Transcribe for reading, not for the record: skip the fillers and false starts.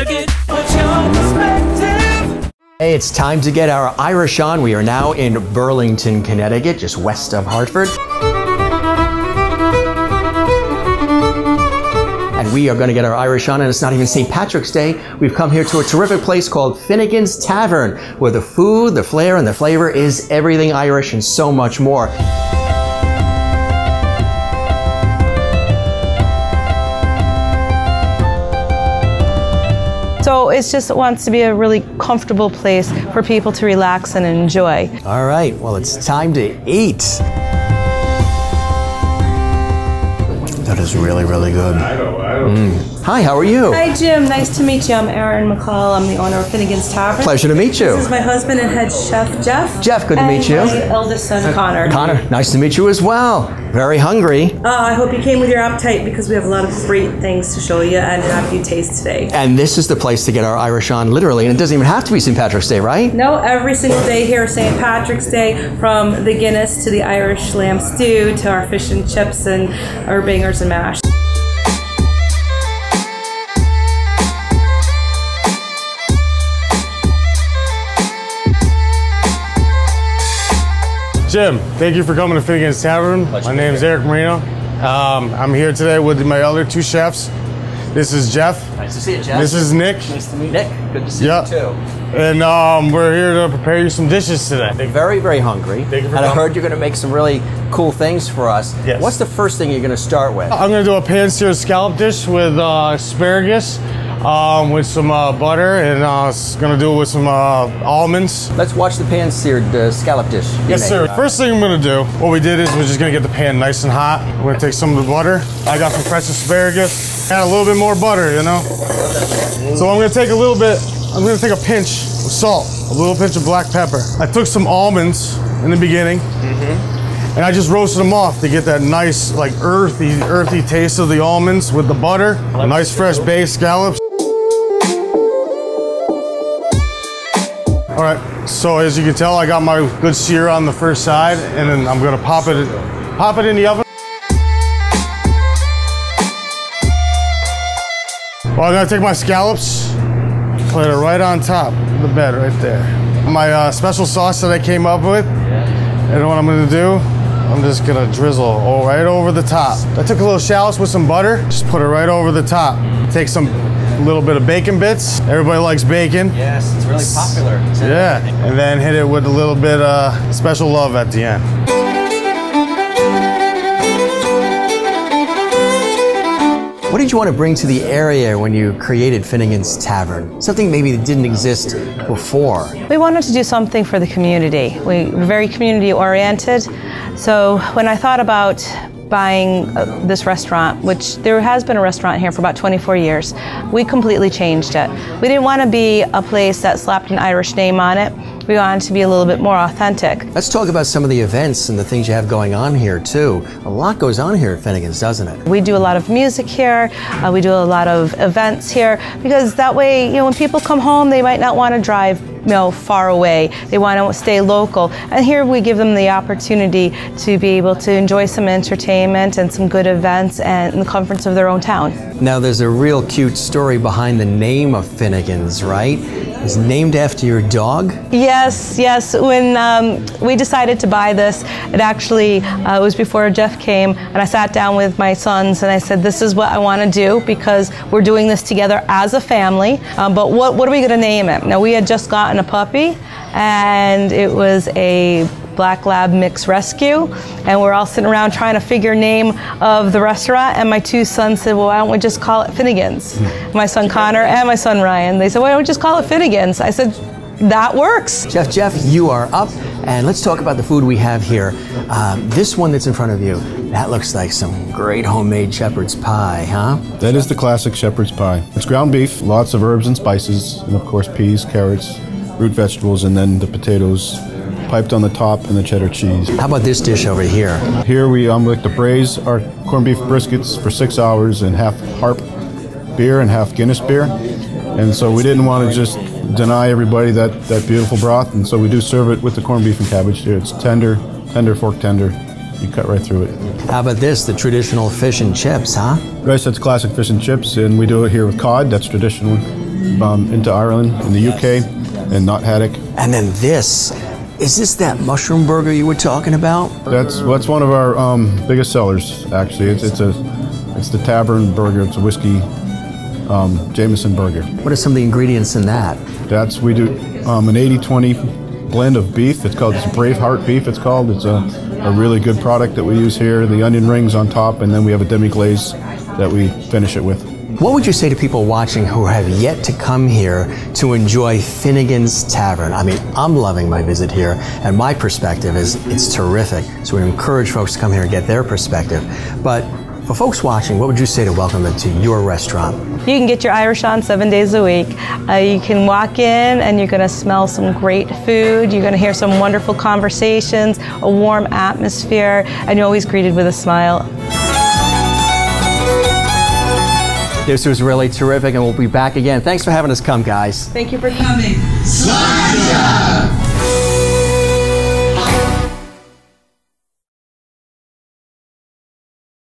Connecticut. What's your perspective? Hey, it's time to get our Irish on. We are now in Burlington, Connecticut, just west of Hartford. And we are going to get our Irish on, and it's not even St. Patrick's Day. We've come here to a terrific place called Finnegan's Tavern, where the food, the flair, and the flavor is everything Irish and so much more. So it just wants to be a really comfortable place for people to relax and enjoy. All right, well, it's time to eat. That is really, really good. Hi, how are you? Hi, Jim. Nice to meet you. I'm Erin McCall. I'm the owner of Finnegan's Tavern. Pleasure to meet you. This is my husband and head chef, Jeff. Jeff, good to meet you. And my eldest son, Connor. Connor, nice to meet you as well. Very hungry. I hope you came with your appetite because we have a lot of great things to show you and have you taste today. And this is the place to get our Irish on, literally. And it doesn't even have to be St. Patrick's Day, right? No, every single day here is St. Patrick's Day, from the Guinness to the Irish lamb stew to our fish and chips and our bangers and mash. Jim, thank you for coming to Finnegan's Tavern. My name is Eric Marino. I'm here today with my other two chefs. This is Jeff. Nice to see you, Jeff. This is Nick. Nice to meet Nick. Good to see you too. And we're here to prepare you some dishes today. Very, very hungry. Thank you for and coming. I heard you're going to make some really cool things for us. Yes. What's the first thing you're going to start with? I'm going to do a pan-seared scallop dish with asparagus, with some butter, and going to do it with some almonds. Let's watch the pan-seared scallop dish. Yes, sir. First thing I'm going to do, what we did is we're just going to get the pan nice and hot. We're going to take some of the butter. I got some fresh asparagus. Add a little bit more butter, you know. So I'm going to take a little bit, I'm going to take a pinch of salt, a little pinch of black pepper. I took some almonds in the beginning, and I just roasted them off to get that nice, like earthy taste of the almonds with the butter. Nice fresh baked scallops. All right, so as you can tell, I got my good sear on the first side, and then I'm gonna pop it in the oven. Well, I'm gonna take my scallops, put it right on top of the bed right there. My special sauce that I came up with, and what I'm gonna do, I'm just gonna drizzle right over the top. I took a little shallots with some butter, just put it right over the top. Take some little bit of bacon bits. Everybody likes bacon. Yes, it's really popular. Yeah, and then hit it with a little bit of special love at the end. What did you want to bring to the area when you created Finnegan's Tavern? Something maybe that didn't exist before. We wanted to do something for the community. We're very community oriented. So when I thought about buying this restaurant, which there has been a restaurant here for about 24 years, we completely changed it. We didn't want to be a place that slapped an Irish name on it. We wanted to be a little bit more authentic. Let's talk about some of the events and the things you have going on here too. A lot goes on here at Finnegan's, doesn't it? We do a lot of music here. We do a lot of events here, because that way, you know, when people come home, they might not want to drive, you know, far away. They want to stay local. And here we give them the opportunity to be able to enjoy some entertainment and some good events and in the comforts of their own town. Now there's a real cute story behind the name of Finnegan's, right? It's named after your dog? Yes, yes. When we decided to buy this, it actually was before Jeff came, and I sat down with my sons and I said, this is what I want to do because we're doing this together as a family, but what are we going to name it? Now, we had just gotten a puppy, and it was a Black Lab Mix Rescue, and we're all sitting around trying to figure name of the restaurant, and my two sons said, well, why don't we just call it Finnegan's? My son Connor and my son Ryan, they said, why don't we just call it Finnegan's? I said, that works. Jeff, you are up, and let's talk about the food we have here. This one that's in front of you, that looks like some great homemade shepherd's pie, huh? That is the classic shepherd's pie. It's ground beef, lots of herbs and spices, and of course peas, carrots, root vegetables, and then the potatoes piped on the top, and the cheddar cheese. How about this dish over here? Here we like to braise our corned beef briskets for 6 hours in half Harp beer and half Guinness beer. And so we didn't want to just deny everybody that beautiful broth, and so we do serve it with the corned beef and cabbage here. It's tender, fork tender. You cut right through it. How about this, the traditional fish and chips, huh? Right, so that's classic fish and chips, and we do it here with cod. That's traditional. into Ireland in the UK and not haddock. And then this, is this that mushroom burger you were talking about? That's one of our biggest sellers, actually. It's the Tavern burger. It's a whiskey Jameson burger. What are some of the ingredients in that? We do an 80-20 blend of beef. It's Braveheart beef, it's called. It's a really good product that we use here. The onion rings on top, and then we have a demi-glaze that we finish it with. What would you say to people watching who have yet to come here to enjoy Finnegan's Tavern? I mean, I'm loving my visit here, and my perspective is it's terrific. So we encourage folks to come here and get their perspective. But for folks watching, what would you say to welcome them to your restaurant? You can get your Irish on 7 days a week. You can walk in and you're going to smell some great food. You're going to hear some wonderful conversations, a warm atmosphere, and you're always greeted with a smile. This was really terrific, and we'll be back again. Thanks for having us come, guys. Thank you for coming. Sláinte!